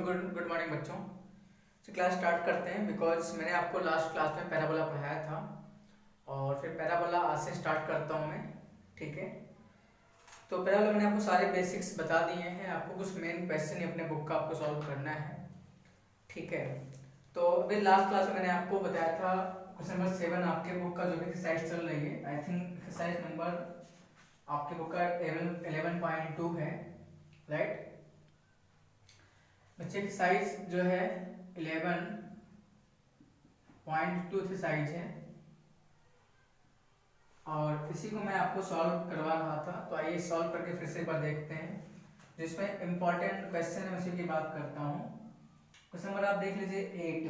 Good morning बच्चों। तो class start करते हैं बिकॉज मैंने आपको लास्ट क्लास में पैराबोला पढ़ाया था और फिर पैराबोला आज से स्टार्ट करता हूँ मैं। ठीक है, तो पैराबोला मैंने आपको सारे बेसिक्स बता दिए हैं। आपको कुछ मेन क्वेश्चन अपने बुक का आपको सॉल्व करना है। ठीक है, तो अभी लास्ट क्लास में मैंने आपको बताया था क्वेश्चन नंबर 7 आपके बुक का जो भी एक्सरसाइज चल रही है, आई थिंक एक्सरसाइज नंबर आपके बुक का 11.2 है, राइट। बच्चे की साइज जो है 11.2 साइज है और इसी को मैं आपको सॉल्व करवा रहा था। तो आइए सॉल्व करके फिर से एक बार देखते हैं, जिसमें इंपॉर्टेंट क्वेश्चन है उसी की बात करता हूँ। क्वेश्चन नंबर आप देख लीजिए 8।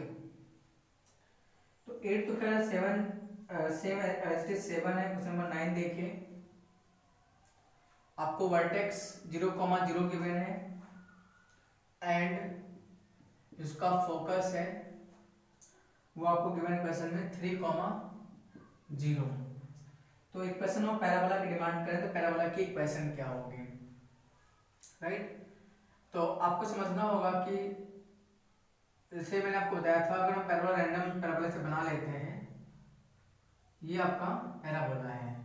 तो 8 तो खैर 7 सेम है। क्वेश्चन नंबर 9 देखिए, आपको वर्टेक्स 0,0 गिवन है एंड जिसका फोकस है वो आपको गिवन क्वेश्चन में 3,0। तो इक्वेशन ऑफ पैराबोला की डिमांड करें तो पैराबोला की इक्वेशन क्या होगी, राइट। तो आपको समझना होगा कि जैसे मैंने आपको बताया था, अगर हम पैराबोला रैंडम पैराबोला से बना लेते हैं, ये आपका पैराबोला है,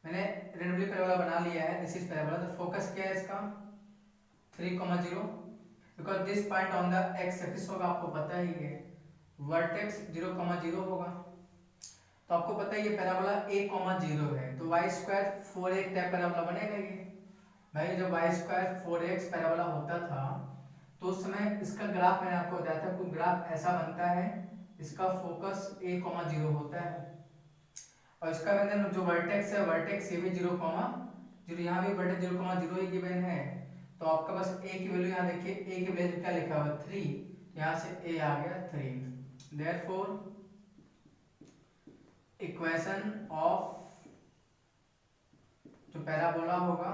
मैंने रैंडमली पैराबोला बना लिया है, दिस इज पैराबोला। तो फोकस क्या है इसका 3,0, because this point on the x axis होगा, आपको पता ही है। वर्टेक्स 0,0 होगा, तो आपको पता है ये पैराबोला a,0 है, तो y square 4x type parabola बनेगा ये। भाई जब y स्क्वायर 4x पैराबोला होता था तो उस समय इसका ग्राफ मैंने आपको बताया था, कोई ग्राफ ऐसा बनता है, इसका फोकस a,0 होता है और इसका मतलब जो वर्टेक्स है, वर्टेक्स ये भी 0,0, यहाँ भी वर्टेक्स 0,0 ही गिवन है। तो आपका बस a की वैल्यू यहाँ देखिए, a की वैल्यू क्या लिखा हुआ 3, यहाँ से a आ गया 3। देयरफॉर इक्वेशन ऑफ जो पैराबोला होगा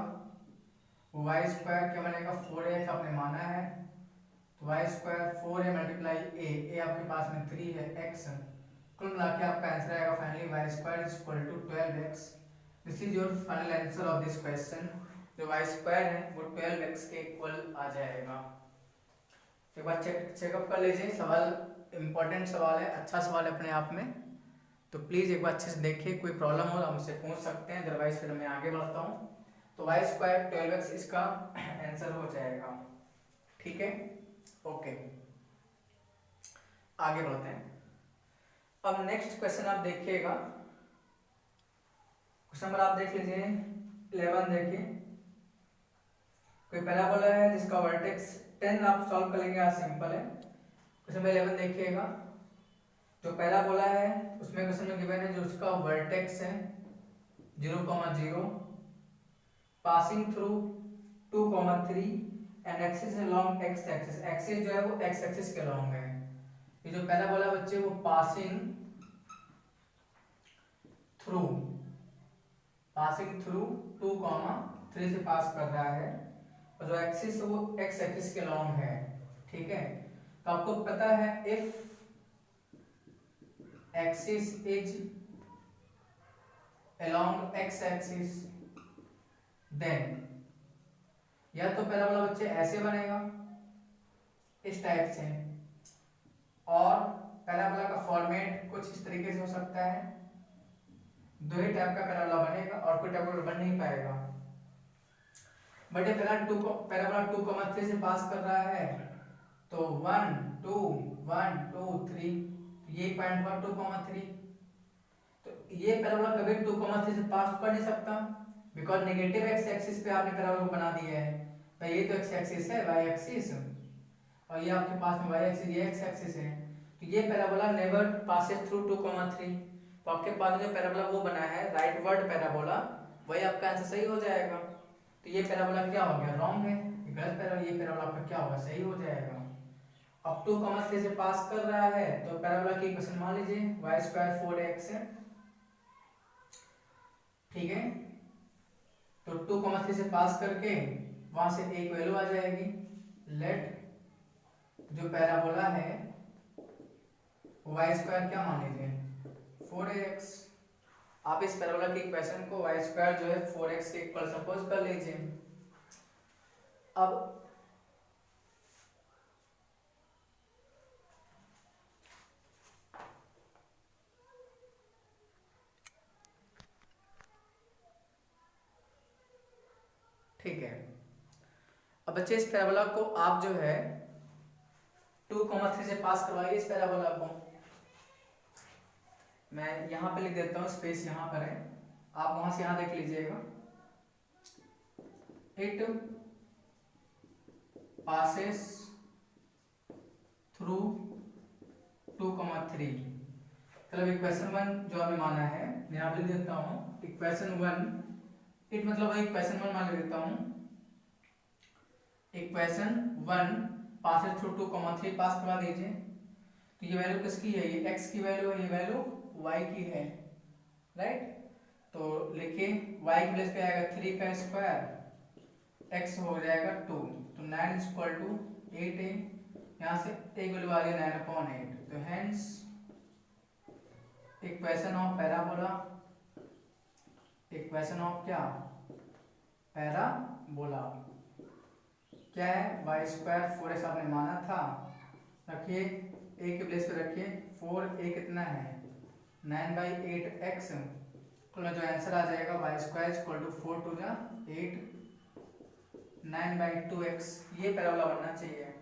y स्क्वायर क्या बनेगा 4x, आपने माना है, तो y square 4a multiply a आपके पास में 3 है x, कुल मिला के आपका आंसर आएगा finally y square is equal to 12x। This is your final answer of this question. जो y स्क्वायर है वो 12x के इक्वल आ जाएगा। एक बार चेकअप कर लीजिए, सवाल इंपॉर्टेंट सवाल है, अच्छा सवाल है अपने आप में, तो प्लीज एक बार अच्छे से देखिए। कोई प्रॉब्लम हो आप मुझसे पूछ सकते हैं, अदरवाइज फिर मैं आगे बढ़ता हूँ। तो y स्क्वायर 12x इसका आंसर हो जाएगा। ठीक है, ओके, आगे बढ़ते हैं। अब नेक्स्ट क्वेश्चन आप देखिएगा, क्वेश्चन नंबर आप देख लीजिए 11 देखिए, कोई पैराबोला है जिसका वर्टेक्स 10, आप सॉल्व कर लेंगे, आज सिंपल है। क्वेश्चन नंबर 11 देखिएगा, जो पैराबोला है उसमें क्वेश्चन में गिवन है जो उसका वर्टेक्स है 0,0, passing through 2,3 and axis along x axis, axis जो है वो एक्स एक्सिस के अलोंग है। ये जो पैराबोला बच्चे वो पासिंग थ्रू 2,3 से पास कर रहा है और जो एक्सिस है वो एक्स एक्सिस के अलोंग है। ठीक है, तो आपको पता है if axis is along x axis then या तो पैराबोला बच्चे ऐसे बनेगा इस टाइप से, और पैराबोला का फॉर्मेट कुछ इस तरीके से हो सकता है, दो ही टाइप का पैराबोला बनेगा और कोई टाइप का बन नहीं पाएगा। बट ये पैराबोला 2,3 से पास कर रहा है, तो 1 2 1 2 3, ये पॉइंट 1 2,3, तो ये पैराबोला कभी 2,3 से पास कर नहीं सकता, बिकॉज नेगेटिव एक्स एक्सिस पे आपने पैराबोला बना दिया है। भाई ये तो एक्स एक्सिस है, वाई एक्सिस, और ये आपके पास में वाई एक्सिस, ये एक्स एक्सिस है, तो ये पैराबोला नेवर पासेस थ्रू 2,3। तो आपके पास जो पैराबोला वो बना है राइट वर्ड पैराबोला, वही आपका आंसर सही हो जाएगा। तो ये पैराबोला क्या हो गया, रॉन्ग है, गलत पैराबोला, ये पैराबोला आपका क्या होगा, सही हो जाएगा। अब 2,3 से पास कर रहा है, तो पैराबोला की इक्वेशन मान लीजिए y स्क्वायर 4x है। ठीक है, तो 2,3 से पास करके वहां से एक वैल्यू आ जाएगी, लेट जो पैराबोला है y स्क्वायर क्या मान लीजिए 4x। आप इस पैराबोला की इक्वेशन को y स्क्वायर जो है 4x के इक्वल सपोज कर लीजिए। अब ठीक है। अब बच्चे इस पैराबोला को आप जो है 2,3 से पास करवाइए इस पैराबोला को। मैं यहाँ पे लिख देता हूँ, स्पेस यहाँ पर है, आप वहां से यहाँ देख लीजिएगा। इट पासेस थ्रू 2,3, मतलब इक्वेशन 1 जो हमें माना है, मैं यहाँ पे लिख देता हूँ इक्वेशन 1, इट मतलब वही इक्वेशन 1 मान लेता हूँ। इक्वेशन 1 पासेस थ्रू 2,3 पास करवा दीजिए। तो ये वैल्यू किसकी है, ये x की वैल्यू है, ये वैल्यू y की है, राइट। तो लिखिए y की प्लेस पे आएगा 3 का स्क्वायर, x हो जाएगा 2, तो 9 इक्वल टू 8 है, यहाँ से एक वैल्यू आ गया 9/8। तो hence equation of parabola, equation of क्या, पैराबोला क्या है, वाई स्क्वायर 4x आपने माना था, रखिए a के प्लेस पे रखिए 4a कितना है 9/8x, तो जो आंसर आ जाएगा वाई स्क्वायर इक्वल टू 4 2 जा 8 9/2x, ये पैराबोला बनना चाहिए।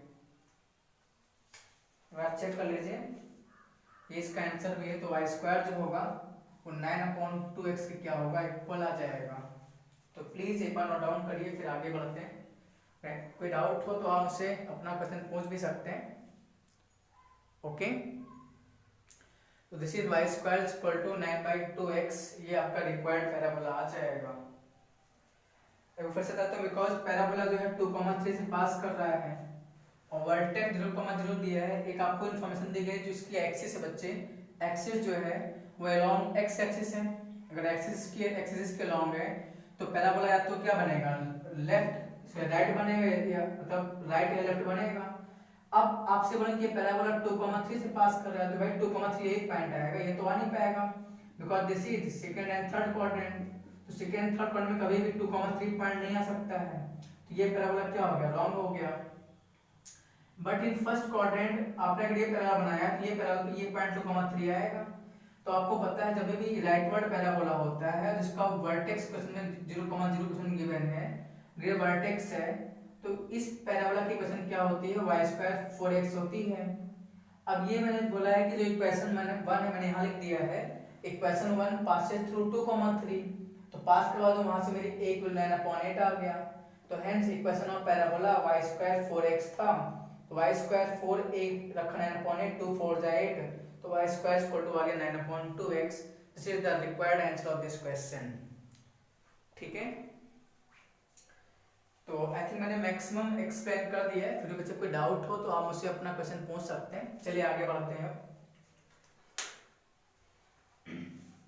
बात चेक कर लीजिए, ये इसका आंसर भी है। तो वाई स्क्वायर जो होगा वो 9/2x के क्या होगा, इक्वल आ जाएगा। तो प्लीज एक बार नोट डाउन करिए, फिर आगे बढ़ते हैं। कोई डाउट हो तो आप मुझसे अपना क्वेश्चन पूछ भी सकते हैं, ओके। तो this is y square equal to 9/2x, ये आपका रिक्वायर्ड पैराबोला आ जाएगा। फिर से बताता हूँ, बिकॉज पैराबोला जो है 2,3 से पास कर रहा है और वर्टेक्स 0,0 दिया है। एक आपको इन्फॉर्मेशन दी गई जो इसकी एक्सिस है बच्चे, एक्सिस जो है वो अलोंग एक्स एक्सिस है। अगर एक्सिस के अलोंग है तो पैराबोला या तो क्या बनेगा, लेफ्ट से राइट बनेगा, या मतलब राइट या लेफ्ट बनेगा। अब आपसे बोले कि पैराबोला 2,3 से पास कर रहा है, तो भाई 2,3 एक पॉइंट आएगा, ये तो आ नहीं पाएगा because this is second and third quadrant. तो सेकंड थर्ड क्वाड्रेंट में कभी भी 2,3 पॉइंट नहीं आ सकता है, तो ये पैराबोला क्या हो गया, रॉन्ग हो गया। बट इन फर्स्ट क्वाड्रेंट आपने अगर ये पैराबोला बनाया तो ये पैराबोला ये पॉइंट 2,3 आएगा। तो आपको पता है जब भी राइटवर्ड पैराबोला होता है जिसका वर्टेक्स क्वेश्चन में 0,0 क्वेश्चन गिवन है, ये वर्टेक्स है, तो इस पैराबोला की इक्वेशन क्या होती है, y स्क्वायर 4x होती है। अब ये मैंने बोला है कि जो इक्वेशन मैंने 1 है मैंने यहाँ लिख दिया है, इक्वेशन 1 पासेस थ्रू 2,3, तो पास करवा दो, वहां से मेरी एक 9/8 आ गया। तो hence equation of parabola y square 4x था, तो y स्क्वायर 4a रखना 9/8, 2 4 जा 8, तो y स्क्वायर इक्वल टू आ गया 9/2x। This is the required answer of this question, ठीक है। तो आई थिंक मैंने मैक्सिमम एक्सप्लेन कर दिया है, फिर बच्चे कोई डाउट हो तो आप मुझसे अपना क्वेश्चन पूछ सकते हैं। चलिए आगे बढ़ते हैं,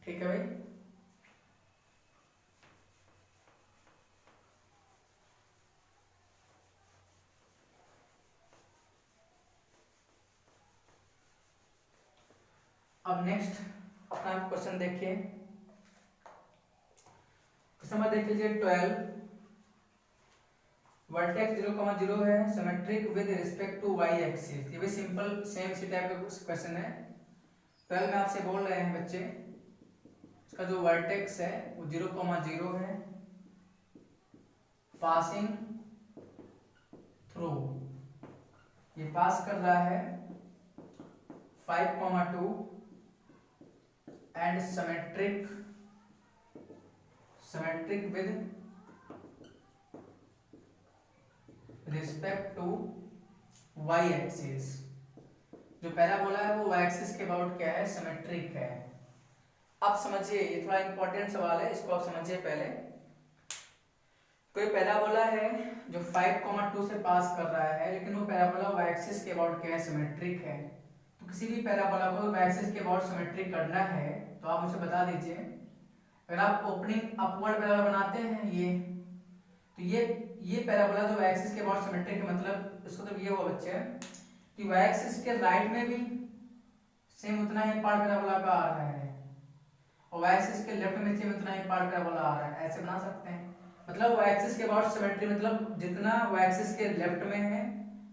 ठीक है भाई। अब नेक्स्ट अपना क्वेश्चन देखिए, क्वेश्चन नंबर देख लीजिए 12, वर्टेक्स 0,0 है, symmetric with respect to y axis. ये भी सिंपल सेम सी टाइप का क्वेश्चन है। 12 में आपसे बोल रहे हैं बच्चे, इसका जो वर्टेक्स है वो 0,0 है, पासिंग थ्रू, ये पास कर रहा है 5,2 and symmetric with respect to y axis. जो पैराबोला है वो y एक्सिस के अबाउट क्या है, सिमेट्रिक है। अब समझिए, ये थोड़ा इंपॉर्टेंट सवाल है, इसको आप समझिए पहले। कोई पैराबोला है जो 5,2 से पास कर रहा है, लेकिन वो पैराबोला y एक्सिस के अबाउट क्या है, सिमेट्रिक है। तो किसी भी पैराबोला को y एक्सिस के अबाउट सिमेट्रिक करना है तो आप मुझे बता दीजिए। अगर आप ओपनिंग अपवर्ड पैराबोला बनाते हैं ये, तो ये पैराबोला जो y एक्सिस के अबाउट सिमेट्रिक है, मतलब इसको तो ये हुआ बच्चे कि y एक्सिस के राइट में भी सेम उतना ही पार्ट पैराबोला का आ रहा है और y एक्सिस के लेफ्ट में सेम उतना ही पार्ट पैराबोला आ रहा है, ऐसे बना सकते हैं। मतलब y एक्सिस के अबाउट सिमेट्री मतलब जितना y एक्सिस के लेफ्ट में है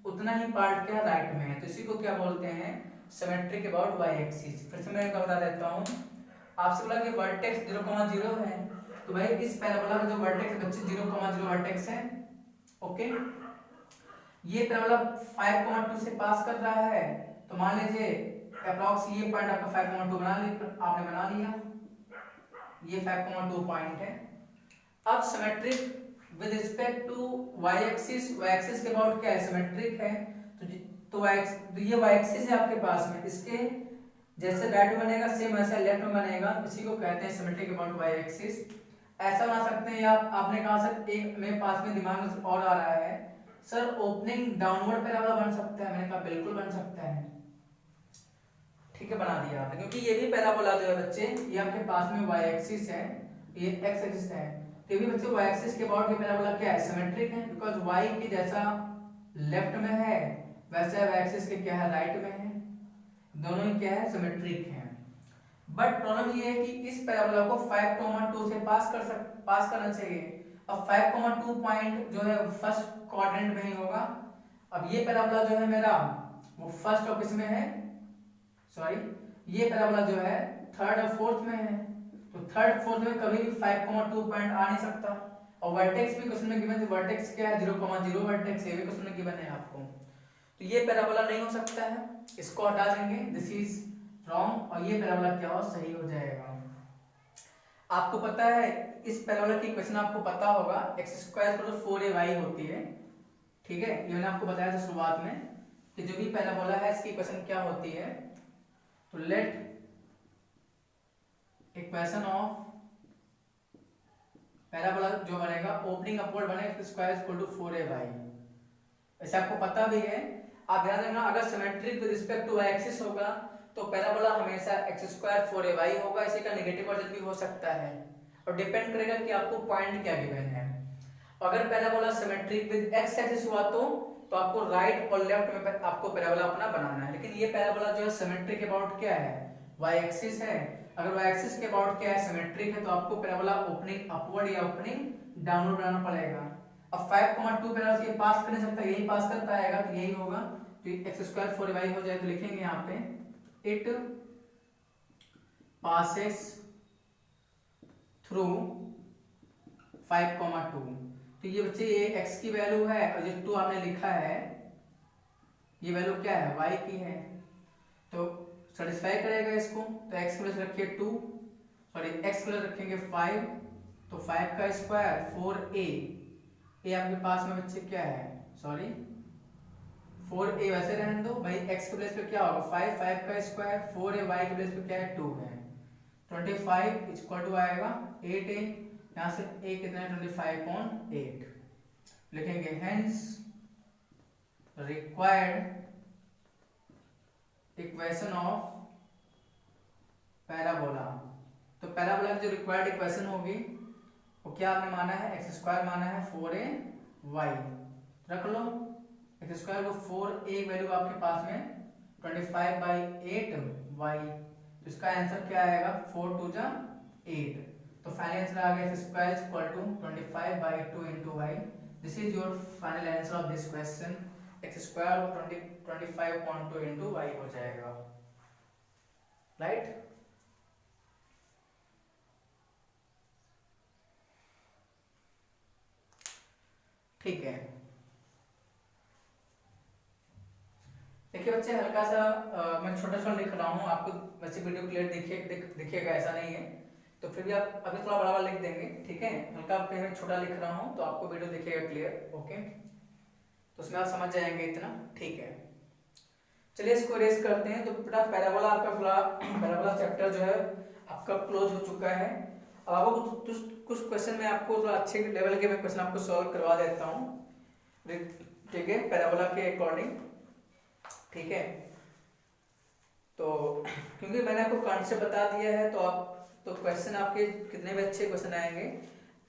उतना ही पार्ट क्या राइट में है, तो इसी को क्या बोलते हैं, सिमेट्रिक अबाउट y एक्सिस। फिर से मैं बता देता हूँ, आपसे बोला कि वर्टेक्स 0,0 है, तो भाई इस पैराबोला का जो वर्टेक्स है बच्चे 0,0 वर्टेक्स है। ओके, ये पैराबोला 5,2 से पास कर रहा है, तो मान लीजिए अप्रॉक्स ये पॉइंट आपका 5,2 आपने बना लिया, ये 5,2 पॉइंट है। अब symmetric with respect to y axis, y axis के अबाउट क्या है, सिमेट्रिक है, तो ये वाई एक्सिस है आपके पास में, इसके जैसे राइट में बनेगा सेम ऐसा लेफ्ट में बनेगा, इसी को कहते हैं सिमेट्रिक अबाउट वाई एक्सिस। ऐसा बना सकते हैं या आपने कहा सर एक मेरे पास में दिमाग में और आ रहा है, सर ओपनिंग डाउनवर्ड पैराबोला बन सकता है, मैंने कहा बिल्कुल बन सकता है। ठीक है, बना दिया आपने, क्योंकि ये भी पैराबोला जो है बच्चे, ये आपके पास में वाई एक्सिस है, ये एक्स एक्सिस है, तो ये भी बच्चे वाई एक्सिस के अबाउट ये पैराबोला क्या है, सिमेट्रिक है, बिकॉज़ वाई के जैसा लेफ्ट में है वैसे वाई एक्सिस के क्या है, राइट में है, दोनों ही क्या है, सिमेट्रिक है। बट प्रॉब्लम ये है कि इस पैराबोला को 5,2 से पास करना चाहिए। अब 5,2 पॉइंट जो है फर्स्ट क्वाड्रेंट में ही होगा। अब ये पैराबोला जो है मेरा वो फर्स्ट और किस में है, सॉरी ये पैराबोला जो है थर्ड और फोर्थ में है, तो थर्ड फोर्थ में कभी भी 5,2 पॉइंट आ नहीं सकता। और वर्टेक्स भी क्वेश्चन में गिवन है, वर्टेक्स क्या है, 0,0 वर्टेक्स, ये भी क्वेश्चन में गिवन है आपको, तो ये पैराबोला नहीं हो सकता है, इसको हटा देंगे, दिस इज रॉन्ग, और ये पैराबोला क्या हो, सही हो जाएगा। आपको पता है इस पैराबोला की इक्वेशन आपको पता होगा, x² 4ay होती है, ठीक है, ये मैंने आपको बताया था शुरुआत में कि जो भी पैराबोला है इसकी इक्वेशन क्या होती है, तो लेट इक्वेशन ऑफ पैराबोला जो बनेगा ओपनिंग अपवर्ड बनेगा x² 4ay, ऐसे आपको पता भी है। आप ध्यान रखना, अगर symmetric with respect to y axis होगा तो पैराबोला हमेशा x² 4ay होगा, इसी का नेगेटिव वर्जन भी हो सकता है, और डिपेंड करेगा कि आपको पॉइंट क्या गिवन है। अगर parabola symmetric with x axis हुआ तो आपको राइट और लेफ्ट में आपको पैराबोला अपना बनाना है, लेकिन ये पैराबोला जो है सिमेट्रिक के अबाउट क्या है, वाई एक्सिस है। अगर वाई एक्सिस के अबाउट क्या है, सिमेट्रिक है, तो आपको पैराबोला ओपनिंग अपवर्ड या ओपनिंग डाउनवर्ड बनाना पड़ेगा। अब 5,2 पैराबोला ये पास कर नहीं सकता, यही पास कर पाएगा, तो यही होगा, तो x² 4ay हो जाए, तो लिखेंगे यहाँ पे इट passes through 5,2, तो ये बच्चे ये x की वैल्यू है और जो 2 आपने लिखा है ये वैल्यू क्या है, y की है, तो सेटिस्फाई करेगा इसको, तो x की प्लस रखिए 2, सॉरी x प्लस रखेंगे 5, तो 5 का स्क्वायर 4a, a आपके पास में बच्चे क्या है, सॉरी 4a वैसे रहने दो भाई, x के प्लेस पे क्या होगा 5, 5 का स्क्वायर 4a, y के प्लेस पे क्या है 2 है, 25 इक्वल टू आएगा 8a, यहाँ से a कितना है 25/8, लिखेंगे hence required equation of parabola, तो पैराबोला की जो रिक्वायर्ड इक्वेशन होगी वो क्या आपने माना है, x² माना है 4ay, रख लो x² को 4a वैल्यू आपके पास में 25/8y, तो इसका आंसर क्या आएगा 4 2 जा 8, तो फाइनल आंसर आ गया x² 25/2 into y, this is your final answer of this question, x² 25.2 into y हो जाएगा, राइट। ठीक है, देखिए बच्चे हल्का सा मैं छोटा छोटा लिख रहा हूँ, आपको वैसे वीडियो क्लियर दिखेगा ऐसा नहीं है, तो फिर भी आप अभी थोड़ा बड़ा लिख देंगे, ठीक है, हल्का मैं छोटा लिख रहा हूँ तो आपको वीडियो दिखेगा क्लियर, ओके, तो उसमें आप समझ जाएंगे इतना, ठीक है। चलिए इसको रेस करते हैं, तो बेटा पैराबोला आपका पूरा पैराबोला चैप्टर जो है आपका क्लोज हो चुका है। अब आपको कुछ क्वेश्चन में आपको थोड़ा अच्छे लेवल के मैं क्वेश्चन आपको सॉल्व करवा देता हूँ, ठीक है, पैराबोला के अकॉर्डिंग, ठीक है, तो क्योंकि मैंने आपको कॉन्सेप्ट बता दिया है, तो आप तो क्वेश्चन आपके कितने भी अच्छे क्वेश्चन आएंगे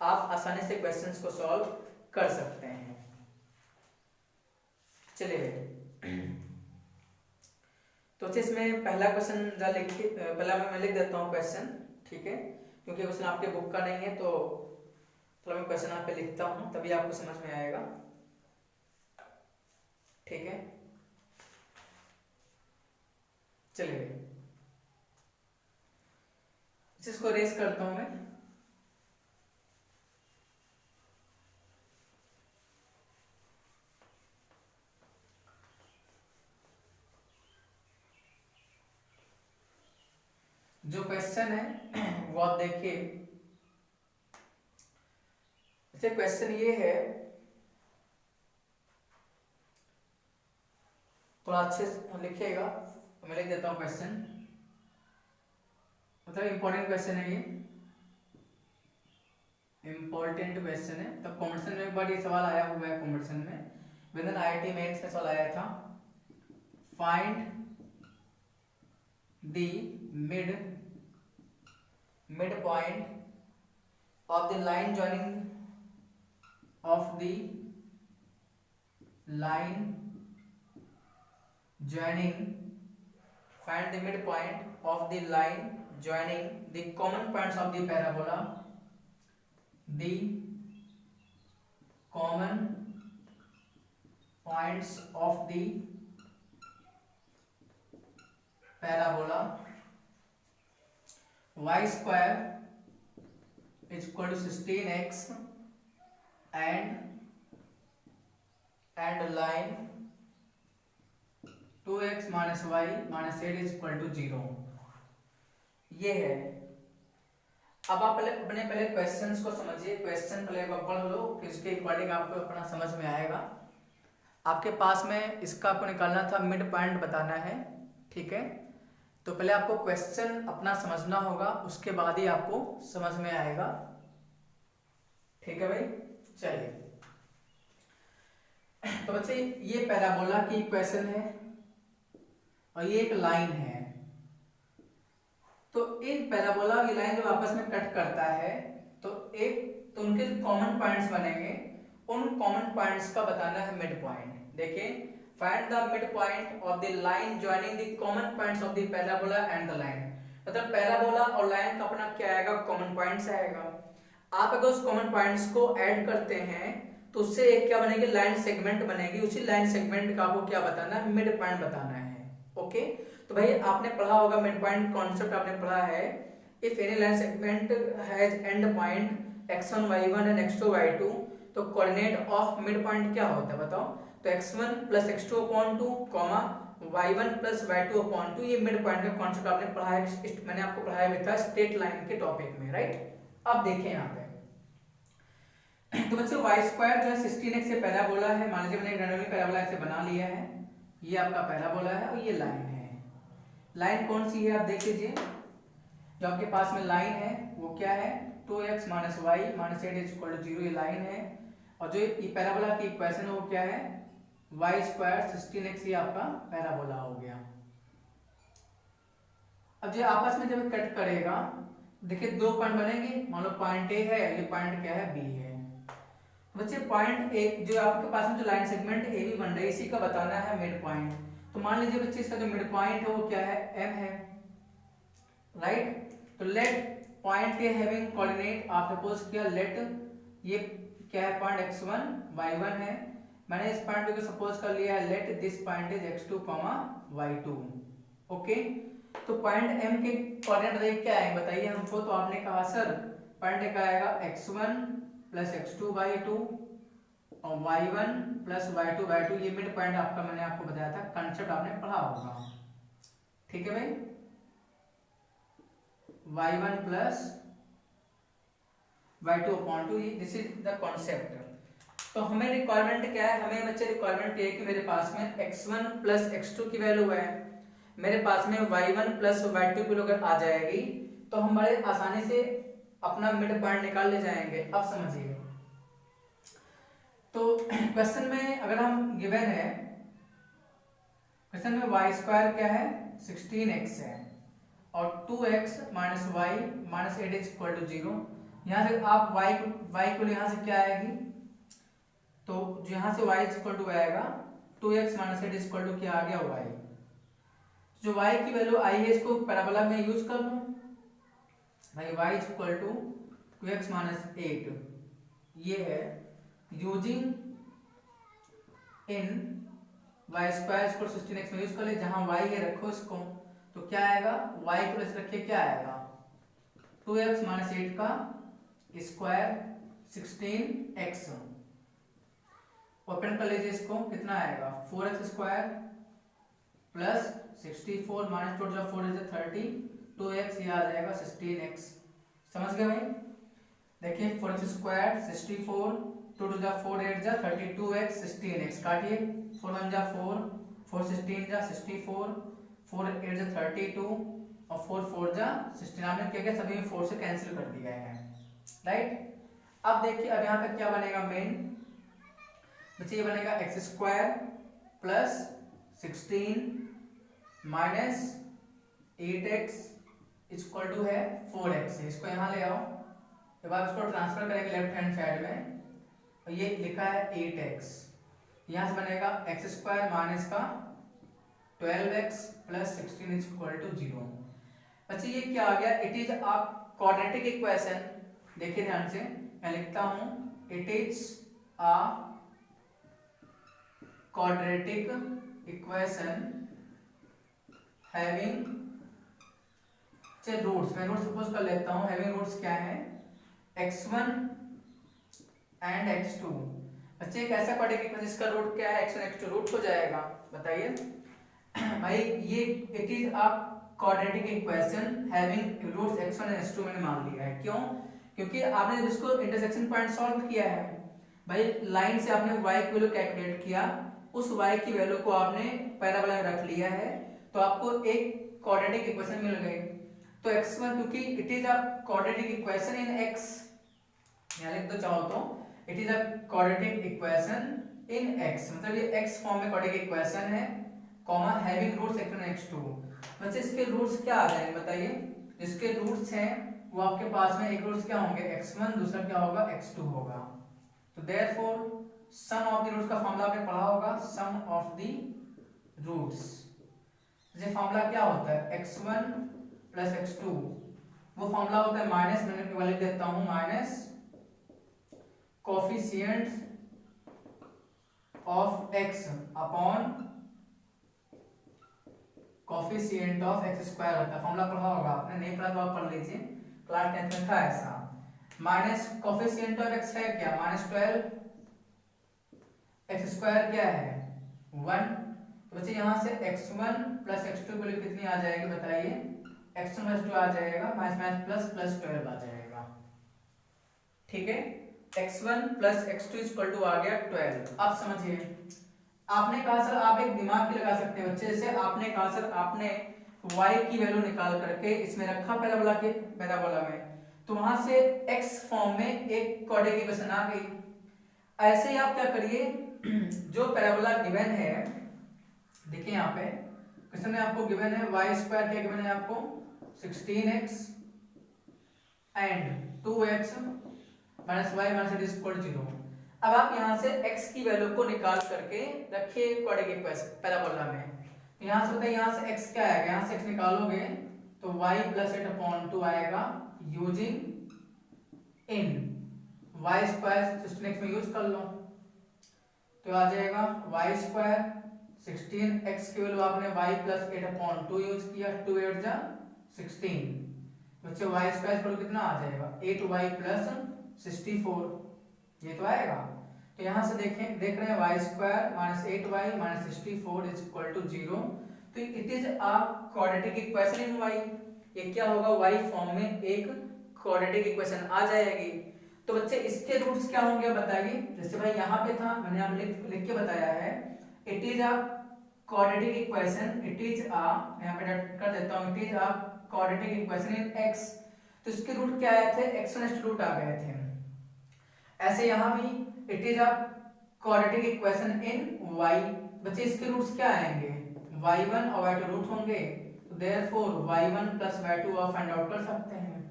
आप आसानी से क्वेश्चंस को सॉल्व कर सकते हैं। चलिए तो इसमें पहला क्वेश्चन लिखिए, पहला मैं लिख देता हूँ क्वेश्चन, ठीक है, क्योंकि क्वेश्चन आपके बुक का नहीं है, तो थोड़ा मैं क्वेश्चन यहाँ पे लिखता हूँ तभी आपको समझ में आएगा, ठीक है। चलिए इसको रेस करता हूं मैं, जो क्वेश्चन है वो आप देखिए। अच्छा क्वेश्चन ये है, थोड़ा अच्छे से लिखिएगा, मैं लिख देता हूँ क्वेश्चन, मतलब इंपॉर्टेंट क्वेश्चन है ये, इम्पोर्टेंट क्वेश्चन है। तो कॉम्पिटिशन में एक बार ये सवाल आया हुआ है, कॉम्पिटिशन में विद IIT मेंस में सवाल आया था, find the mid point of the line joining of the line joining find the midpoint of the line joining the common points of the parabola, the common points of the parabola, y square is equal to 16x and line 2x minus y minus 8 is equal to 0। ये है। अब आप पहले questions को समझिए, question पहले पढ़ लो, फिर उसके अकॉर्डिंग आपको अपना समझ में आएगा। आपके पास में इसका आपको निकालना था, मिड पॉइंट बताना है, ठीक है। तो पहले आपको क्वेश्चन अपना समझना होगा, उसके बाद ही आपको समझ में आएगा, ठीक है भाई। चलिए, तो बच्चे ये पैराबोला की इक्वेशन है और ये एक लाइन है। तो इन पैराबोला की लाइन जब आपस में कट करता है तो उनके जो कॉमन पॉइंट्स बनेंगे, उन कॉमन पॉइंट्स का बताना है मिड पॉइंट। देखिए, find the mid point of the line joining the common points of the parabola and the line. मतलब पैराबोला और लाइन का अपना क्या आएगा, कॉमन पॉइंट्स आएगा। आप अगर उस कॉमन पॉइंट्स को ऐड करते हैं तो उससे एक क्या बनेगी, लाइन सेगमेंट बनेगी। उसी लाइन सेगमेंट का आपको क्या बताना है, मिड पॉइंट बताना है। ओके, तो भाई आपने पढ़ा होगा मिड पॉइंट कॉन्सेप्ट, आपने पढ़ा है, if any line segment has and point x1 y1 and x2 y2, तो कोऑर्डिनेट ऑफ मिड पॉइंट क्या होता है बताओ। तो x1 plus x2 upon 2 comma y1 plus y2 upon 2, ये मिड पॉइंट का कॉन्सेप्ट आपने पढ़ा है, मैंने आपको पढ़ाया भी था स्ट्रेट लाइन के टॉपिक में, राइट। अब देखिए यहाँ पे, तो बच्चों y स्क्वायर जो है 16x से पैराबोला है, मान लीजिए मैंने रेक्टेंगुलर पैराबोला ऐसे बना लिया है, ये आपका पैराबोला है और ये लाइन है। लाइन कौन सी है आप देख लीजिए, जो आपके पास में लाइन है वो क्या है, 2x minus y minus 8 is equal to 0, ये लाइन है। और जो ये पैराबोला की इक्वेशन है वो क्या है, y स्क्वायर 16x, ये आपका पैराबोला हो गया। अब जो आपस में जब कट करेगा, देखिए दो पॉइंट बनेंगे, मान लो पॉइंट ए है, ये पॉइंट क्या है, बी है। बच्चे पॉइंट ए, जो आपके पास में जो लाइन सेगमेंट ए बी बन रही है, इसी का बताना है मिड पॉइंट। तो मान लीजिए बच्चे इसका जो मिड पॉइंट है वो क्या है, m है, राइट। तो let point A having coordinate, आप सपोज किया लेट ये क्या है, पॉइंट x1 y1 है, मैंने इस पॉइंट को सपोज कर लिया है let this point is x2 y2। Okay, तो पॉइंट m के कोऑर्डिनेट बताइए क्या है, बताइए हमको। तो आपने कहा सर पॉइंट का आएगा x1 प्लस x2 y2 और y1 प्लस y2 y2, ये मिड पॉइंट आपका मैंने आपको बताया था, कंसेप्ट आपने पढ़ा होगा, ठीक है भाई। y1 plus y2 upon 2, this is the concept. तो हमें रिक्वायरमेंट क्या है, हमें बच्चे रिक्वायरमेंट ये है कि मेरे पास में x1 प्लस x2 की वैल्यू है, मेरे पास में y1 प्लस y2 की अगर आ जाएगी तो हम बड़े आसानी से अपना मिड पॉइंट निकाल ले जाएंगे। अब समझिए, तो क्वेश्चन में अगर हम गिवन है, क्वेश्चन में y स्क्वायर क्या है 16x है और 2x minus y minus 8 is equal to 0। यहाँ से आप y को यहाँ से क्या आएगी, तो जो यहाँ से y इज इक्वल टू आएगा 2x minus 8 is equal to क्या आ गया, y। जो y की वैल्यू आई है, इसको पैराबोला में यूज कर लो भाई, y is equal to 2x minus 8, ये है using in y square equal 16x में यूज कर ले, जहां y है रखो इसको, तो क्या आएगा, y को ऐसे रखिए क्या आएगा, 2x माइनस 8 का स्क्वायर 16x, ओपन कर लीजिए इसको, कितना आएगा 4x square plus 64 minus 4 is 30 2x, ये आ जाएगा 16x। समझ गए भाई? देखिए 4x स्क्वायर 64, 2 टू जा 4 8 जा 32x 16x, काटिए 4 1 जा 4, 4 16 जा 64, 4 8 जा 32 और 4 4 जा 16। आपने क्या किया, सभी में 4 से कैंसिल कर दिया है, राइट। अब देखिए अब यहाँ पे क्या बनेगा, मेन बच्चे ये बनेगा x square plus 16 minus 8x equal to है 4x। इसको यहाँ ले आओ, जब आप इसको ट्रांसफर करेंगे लेफ्ट हैंड साइड में तो ये लिखा है 8x, यहाँ से बनेगा एक्स स्क्वायर माइनस का 12x प्लस 16 इक्वल टू 0। अच्छा ये क्या आ गया, it is a quadratic equation. देखिए ध्यान से, मैं लिखता हूं it is a quadratic equation having roots. मैं रूट सपोज कर लेता हूं, हैविंग रूट्स क्या है, x1 एंड x2। बच्चे एक ऐसा क्वाड्रेटिक इक्वेशन जिसका रूट क्या है, x1 x2 रूट हो जाएगा। बताइए भाई, ये it is a quadratic equation having roots x1 and x2 मैंने मान लिया है। क्यों? क्योंकि आपने जब इसको इंटरसेक्शन पॉइंट सॉल्व किया है भाई, लाइन से आपने y की वैल्यू कैलकुलेट किया, उस y की वैल्यू को आपने पैराबोला में रख लिया है, तो आपको एक क्वाड्रेटिक इक्वेशन मिल गई। तो x1 क्योंकि it is a quadratic equation in x, यहाँ लिख दो चाहो तो, it is a quadratic equation in x, मतलब ये x फॉर्म में क्वाड्रेटिक इक्वेशन है, comma having roots x1 x2। बच्चे इसके रूट्स क्या आ जाएंगे बताइए, जिसके रूट्स हैं वो आपके पास में एक रूट्स क्या होंगे x1, दूसरा क्या होगा x2 होगा। तो therefore sum of the roots का फार्मूला आपने पढ़ा होगा, सम ऑफ द रूट्स। जैसे फार्मूला क्या होता है, x1 प्लस x2, वो फार्मूला होता है माइनस, मैंने वाले देता हूं minus coefficient of x upon coefficient of x square होता है। फार्मूला पढ़ा होगा आपने, नहीं पढ़ा तो आप पढ़ लीजिए, क्लास 10th में था ऐसा। माइनस कोफिशिएंट ऑफ x है क्या, -12, x स्क्वायर क्या है 1। तो बच्चे यहाँ से x1 प्लस x2 वैल्यू कितनी आ जाएगी बताइए, x1 प्लस 2 आ जाएगा, माइनस प्लस प्लस 12 आ जाएगा। ठीक है, x1 plus x2 equal to आ गया 12। अब समझिए, आपने कहा सर, आप एक दिमाग की लगा सकते हैं बच्चे, जैसे आपने कहा सर आपने y की वैल्यू निकाल करके इसमें रखा पैराबोला में, तो वहां से x फॉर्म में एक क्वाड्रेटिक इक्वेशन आ गई। ऐसे ही आप क्या करिए, जो पैराबोला गिवन है, देखिए यहाँ पे क्वेश्चन में आपको गिवन है y स्क्वायर क्या गिवन है आपको, 16x and 2x minus y minus it is equal to 0। अब आप यहाँ से x की वैल्यू को निकाल करके रखिए क्वाड्रेटिक इक्वेशन पैराबोला में। यहाँ से बताइए, यहाँ से x क्या आएगा, यहाँ से x निकालोगे तो y प्लस 8/2 आएगा, using in y square 16x में यूज कर लो, तो आ जाएगा y स्क्वायर 16x की वैल्यू आपने y प्लस 8/2 यूज किया, 2 8 जा 16, बच्चे y स्क्वायर पर कितना आ जाएगा 8y प्लस 64, ये तो आएगा। तो यहाँ से देख रहे हैं y square minus 8y minus 64 is equal to 0। तो it is a quadratic equation in y। ये क्या होगा, y फॉर्म में एक क्वाड्रेटिक इक्वेशन आ जाएगी। तो बच्चे इसके रूट्स क्या होंगे बताइए, जैसे भाई यहाँ पे था, मैंने यहाँ लिख के बताया है, it is a quadratic equation, it is अ, यहाँ पे कर देता हूँ, it is a quadratic equation in x। तो इसके रूट क्या आए थे, x1 रूट आ गए थे। ऐसे यहाँ भी it is a quadratic equation in y। बच्चे इसके रूट्स क्या आएंगे, y1 और y2 रूट होंगे, तो देयरफॉर y1 प्लस y2 आप फाइंड आउट कर सकते हैं।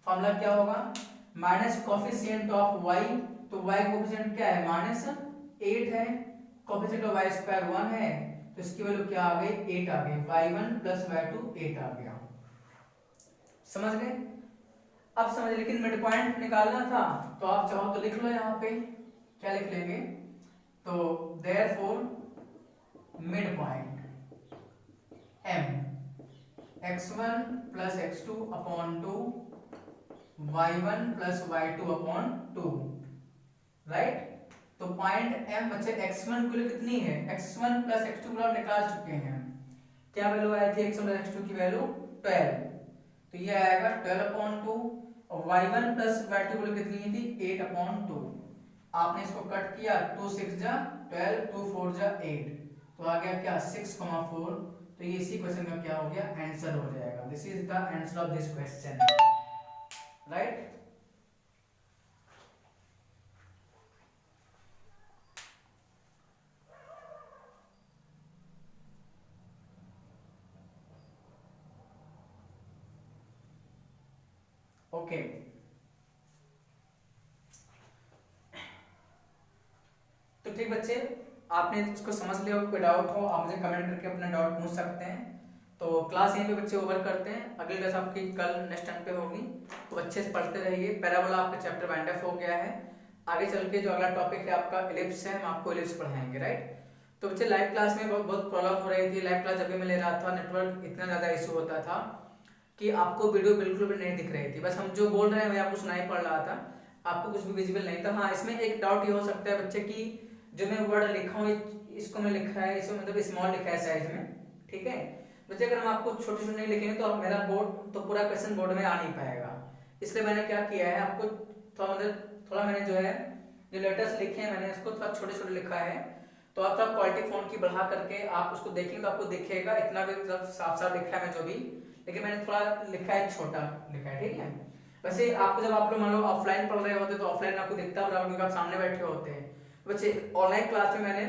फॉर्मूला क्या होगा, माइनस कोफिशिएंट ऑफ y, तो y कोफिशिएंट क्या है -8 है, कोफिशिएंट ऑफ y स्क्वायर 1 है, तो इसकी वैल्यू क्या आ गई 8 आ गई, y1 प्लस y2 8 आ गया। समझ गए? अब समझ, लेकिन मिड पॉइंट निकालना था, तो आप चाहो तो लिख लो, यहाँ पे क्या लिख लेंगे, तो therefore mid point m x1 plus x2 upon 2 y1 plus y2 upon 2, right. तो पॉइंट m बच्चे x1 की कितनी है, x1 प्लस x2 को निकाल चुके हैं, क्या वैल्यू आई थी x1 प्लस x2 की वैल्यू 12। तो ये आएगा 12/2 और y1 प्लस y2 वैल्यू कितनी थी 8/2। आपने इसको कट किया 2 6 जा 12 2 4 जा 8 तो आ गया क्या 6,4। तो ये इसी क्वेश्चन का क्या हो गया आंसर हो जाएगा। This is the answer of this question, right. Okay तो ठीक बच्चे, आपने इसको समझ लिया हो, कोई डाउट हो आप मुझे कमेंट करके अपना डाउट पूछ सकते हैं। तो क्लास यहीं पे बच्चे ओवर करते हैं, अगली क्लास आपकी कल नेक्स्ट टाइम पे होगी, तो अच्छे से पढ़ते रहिए। पैराबोला आपका चैप्टर वाइंड अप हो गया है, आगे चल के जो अगला टॉपिक है आपका एलिप्स है, हम आपको एलिप्स पढ़ाएंगे, राइट। तो बच्चे लाइव क्लास में बहुत प्रॉब्लम हो रही थी। लाइव क्लास जब भी मैं ले रहा था नेटवर्क इतना ज़्यादा इशू होता था कि आपको वीडियो बिल्कुल भी नहीं दिख रही थी, बस हम जो बोल रहे हैं वही आपको सुनाई पड़ रहा था, आपको कुछ भी विजिबल नहीं था। हाँ, इसमें एक डाउट ये हो सकता है बच्चे की जो मैं वर्ड लिखा हूँ इसको मैं लिखा है, इसको मतलब स्मॉल लिखा है साइज में, ठीक है बच्चे। अगर हम आपको छोटे छोटे नहीं लिखेंगे तो मेरा बोर्ड तो पूरा क्वेश्चन बोर्ड में आ नहीं पाएगा। इसलिए मैंने क्या किया है, आपको थोड़ा मैंने जो है जो लेटर्स लिखे हैं मैंने इसको थोड़ा छोटे छोटे लिखा है। तो आप थोड़ा क्वालिटी फोन की बढ़ा करके आप उसको देखेंगे तो आपको दिखेगा, इतना भी साफ साफ लिखा है मैं जो भी, लेकिन मैंने थोड़ा लिखा है छोटा लिखा है, ठीक है। वैसे आपको जब आप लोग मान लो ऑफलाइन पढ़ रहे होते तो ऑफलाइन आपको दिखता होगा क्योंकि आप सामने बैठे होते हैं। बच्चे ऑनलाइन क्लास में मैंने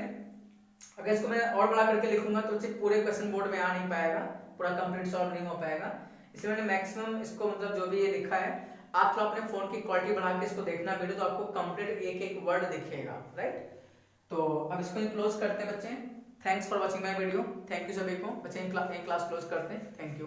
अगर इसको मैं और बड़ा करके लिखूंगा तो बच्चे पूरे क्वेश्चन बोर्ड में आ नहीं पाएगा, पूरा कंप्लीट सॉल्व नहीं हो पाएगा। इसलिए मैंने मैक्सिमम इसको मतलब जो भी ये लिखा है आप थोड़ा अपने फोन की क्वालिटी बढ़ा के इसको देखना वीडियो, तो आपको कंप्लीट एक एक वर्ड दिखेगा, राइट। तो अब इसको क्लोज करते हैं बच्चे। Thanks for watching my video, thank you सभी को। बच्चे क्लास क्लोज करते हैं, थैंक यू।